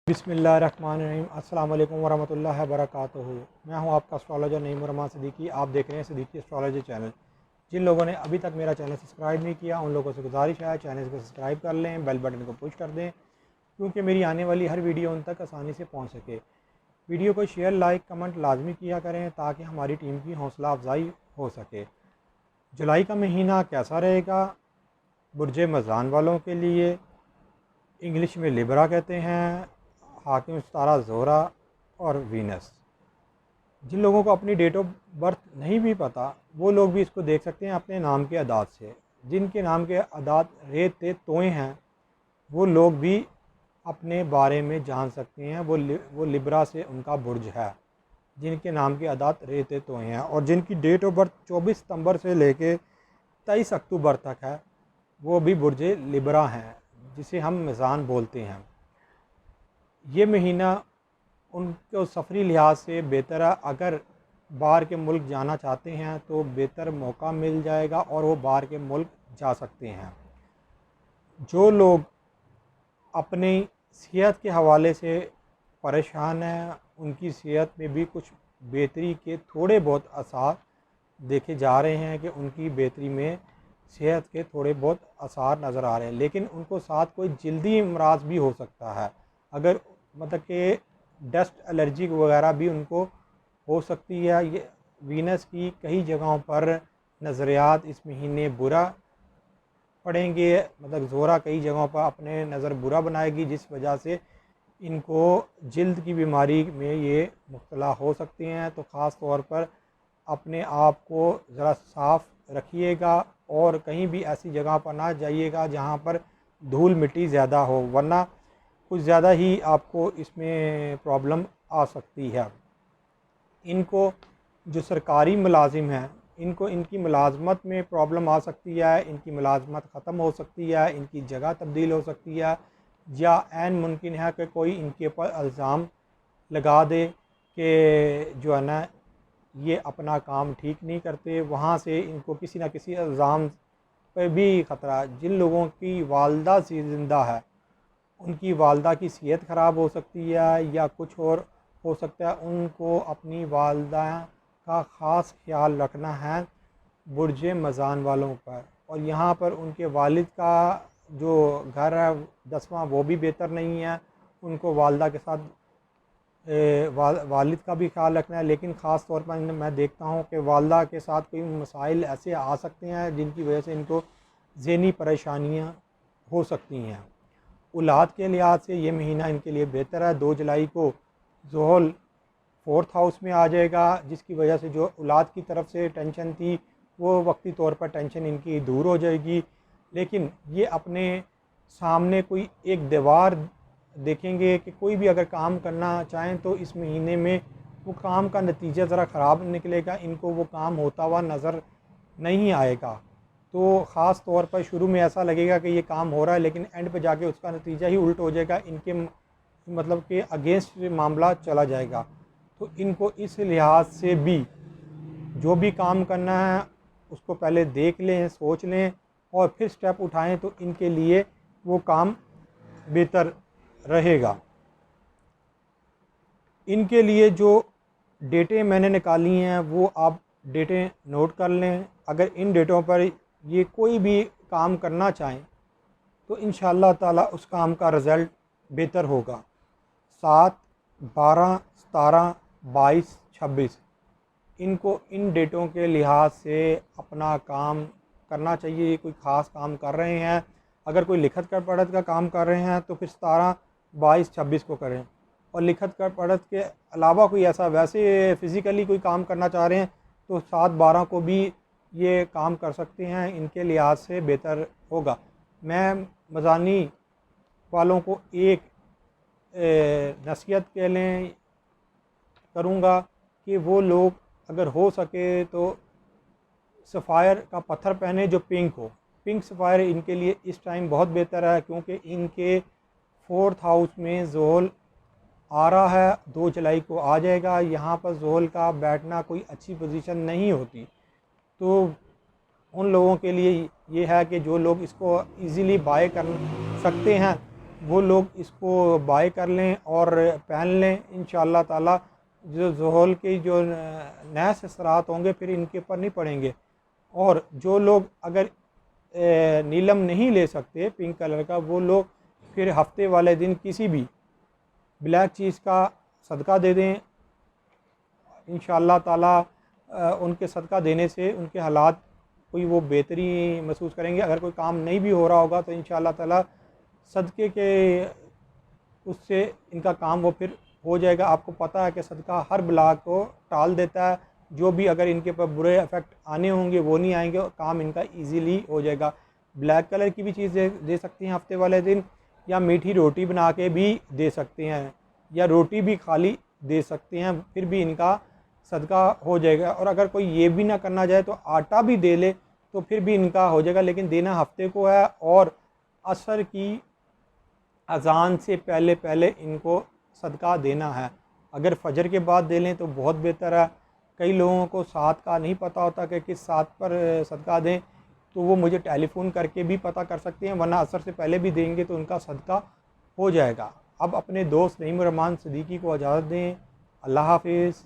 बिस्मिल्लाहिर्रहमानिर्रहीम। अस्सलाम वालेकुम वरहमतुल्लाहि वबरकातुहू। मैं हूं आपका एस्ट्रोलॉजर नईम रहमान सिद्दीकी। आप देख रहे हैं सिद्दीकी एस्ट्रोलॉजी चैनल। जिन लोगों ने अभी तक मेरा चैनल सब्सक्राइब नहीं किया उन लोगों से गुजारिश है चैनल को सब्सक्राइब कर लें, बेल बटन को पुश कर दें क्योंकि मेरी आने वाली हर वीडियो उन तक आसानी से पहुँच सके। वीडियो को शेयर, लाइक, कमेंट लाजमी किया करें ताकि हमारी टीम की हौसला अफजाई हो सके। जुलाई का महीना कैसा रहेगा? बुर्ज मज़ान वालों के लिए इंग्लिश में लिब्रा कहते हैं, हाकिम सितारा ज़ोहरा और वीनस। जिन लोगों को अपनी डेट ऑफ बर्थ नहीं भी पता वो लोग भी इसको देख सकते हैं अपने नाम के अदाद से। जिनके नाम के अदाद रे ते तोए हैं वो लोग भी अपने बारे में जान सकते हैं। वो लिब्रा से उनका बुर्ज है जिनके नाम के अदाद रे ते तोए हैं। और जिनकी डेट ऑफ बर्थ 24 सितंबर से लेके 23 अक्टूबर तक है वो भी बुर्ज लिब्रा हैं, जिसे हम मिज़ान बोलते हैं। ये महीना उनको सफरी लिहाज से बेहतर है। अगर बाहर के मुल्क जाना चाहते हैं तो बेहतर मौका मिल जाएगा और वो बाहर के मुल्क जा सकते हैं। जो लोग अपनी सेहत के हवाले से परेशान हैं उनकी सेहत में भी कुछ बेहतरी के थोड़े बहुत आसार देखे जा रहे हैं कि उनकी बेहतरी में सेहत के थोड़े बहुत आसार नज़र आ रहे हैं। लेकिन उनको साथ कोई जल्दी अमराज भी हो सकता है। अगर मतलब कि डस्ट एलर्जी वगैरह भी उनको हो सकती है। ये वीनस की कई जगहों पर नज़रियात इस महीने बुरा पड़ेंगे, मतलब ज़ोरा कई जगहों पर अपने नज़र बुरा बनाएगी जिस वजह से इनको जल्द की बीमारी में ये मुब्तला हो सकते हैं। तो ख़ास तौर पर अपने आप को ज़रा साफ़ रखिएगा और कहीं भी ऐसी जगह पर ना जाइएगा जहाँ पर धूल मिट्टी ज़्यादा हो, वरना कुछ ज़्यादा ही आपको इसमें प्रॉब्लम आ सकती है। इनको जो सरकारी मुलाजिम हैं इनको इनकी मुलाजमत में प्रॉब्लम आ सकती है, इनकी मुलाजमत ख़त्म हो सकती है, इनकी जगह तब्दील हो सकती है, या ऐन मुमकिन है कि कोई इनके ऊपर इल्ज़ाम लगा दे कि जो है ना ये अपना काम ठीक नहीं करते। वहाँ से इनको किसी न किसी इल्ज़ाम पर भी ख़तरा। जिन लोगों की वालदा ज़िंदा है उनकी वालदा की सेहत ख़राब हो सकती है या कुछ और हो सकता है। उनको अपनी वालदा का ख़ास ख्याल रखना है बुर्ज मज़ान वालों पर। और यहाँ पर उनके वालिद का जो घर है 10वां वो भी बेहतर नहीं है। उनको वालदा के साथ वालिद का भी ख्याल रखना है। लेकिन ख़ास तौर पर मैं देखता हूँ कि वालदा के साथ कोई मसाइल ऐसे आ सकते हैं जिनकी वजह से इनको ज़हनी परेशानियाँ हो सकती हैं। औलाद के लिहाज से ये महीना इनके लिए बेहतर है। 2 जुलाई को ज़ोहल 4th हाउस में आ जाएगा जिसकी वजह से जो औलाद की तरफ से टेंशन थी वो वक्ती तौर पर टेंशन इनकी दूर हो जाएगी। लेकिन ये अपने सामने कोई एक दीवार देखेंगे कि कोई भी अगर काम करना चाहें तो इस महीने में वो काम का नतीजा ज़रा ख़राब निकलेगा, इनको वो काम होता हुआ नज़र नहीं आएगा। तो ख़ास तौर पर शुरू में ऐसा लगेगा कि ये काम हो रहा है लेकिन एंड पे जाके उसका नतीजा ही उल्ट हो जाएगा, इनके मतलब कि अगेंस्ट मामला चला जाएगा। तो इनको इस लिहाज से भी जो भी काम करना है उसको पहले देख लें, सोच लें और फिर स्टेप उठाएं तो इनके लिए वो काम बेहतर रहेगा। इनके लिए जो डेटें मैंने निकाली हैं वो आप डेटें नोट कर लें। अगर इन डेटों पर ये कोई भी काम करना चाहें तो इंशाअल्लाह ताला उस काम का रिज़ल्ट बेहतर होगा। 7, 12, 17, 22, 26 इनको इन डेटों के लिहाज से अपना काम करना चाहिए। कोई ख़ास काम कर रहे हैं, अगर कोई लिखत कर पढ़त का काम कर रहे हैं तो फिर 17, 22, 26 को करें। और लिखत कर पढ़त के अलावा कोई ऐसा वैसे फ़िज़िकली कोई काम करना चाह रहे हैं तो 7, 12 को भी ये काम कर सकते हैं, इनके लिहाज से बेहतर होगा। मैं मज़ानी वालों को एक नसीहत कह लें करूँगा कि वो लोग अगर हो सके तो सफ़ायर का पत्थर पहने जो पिंक हो। पिंक सफ़ायर इनके लिए इस टाइम बहुत बेहतर है क्योंकि इनके 4th हाउस में ज़ोहल आ रहा है, 2 जुलाई को आ जाएगा। यहाँ पर ज़ोहल का बैठना कोई अच्छी पोजीशन नहीं होती। तो उन लोगों के लिए ये है कि जो लोग इसको इजीली बाय कर सकते हैं वो लोग इसको बाय कर लें और पहन लें। इंशाअल्लाह ताला जो ज़ोहल के जो नहस असरात होंगे फिर इनके ऊपर नहीं पड़ेंगे। और जो लोग अगर नीलम नहीं ले सकते पिंक कलर का, वो लोग फिर हफ्ते वाले दिन किसी भी ब्लैक चीज़ का सदका दे दें। इंशाअल्लाह ताला उनके सदका देने से उनके हालात कोई वो बेहतरी महसूस करेंगे। अगर कोई काम नहीं भी हो रहा होगा तो इंशाअल्लाह ताला सदक़े के उससे इनका काम वो फिर हो जाएगा। आपको पता है कि सदका हर बला को टाल देता है। जो भी अगर इनके ऊपर बुरे इफ़ेक्ट आने होंगे वो नहीं आएंगे, काम इनका इजीली हो जाएगा। ब्लैक कलर की भी चीज़ दे सकती हैं हफ्ते वाले दिन, या मीठी रोटी बना के भी दे सकते हैं, या रोटी भी खाली दे सकते हैं, फिर भी इनका सदका हो जाएगा। और अगर कोई ये भी ना करना चाहे तो आटा भी दे ले तो फिर भी इनका हो जाएगा, लेकिन देना हफ्ते को है। और असर की अज़ान से पहले पहले इनको सदका देना है। अगर फजर के बाद दे लें तो बहुत बेहतर है। कई लोगों को साथ का नहीं पता होता कि किस साथ पर सदका दें, तो वो मुझे टेलीफ़ोन करके भी पता कर सकते हैं, वरना असर से पहले भी देंगे तो उनका सदका हो जाएगा। अब अपने दोस्त नईम रहमान सिद्दीकी को इजाज़त दें। अल्लाह हाफिज़।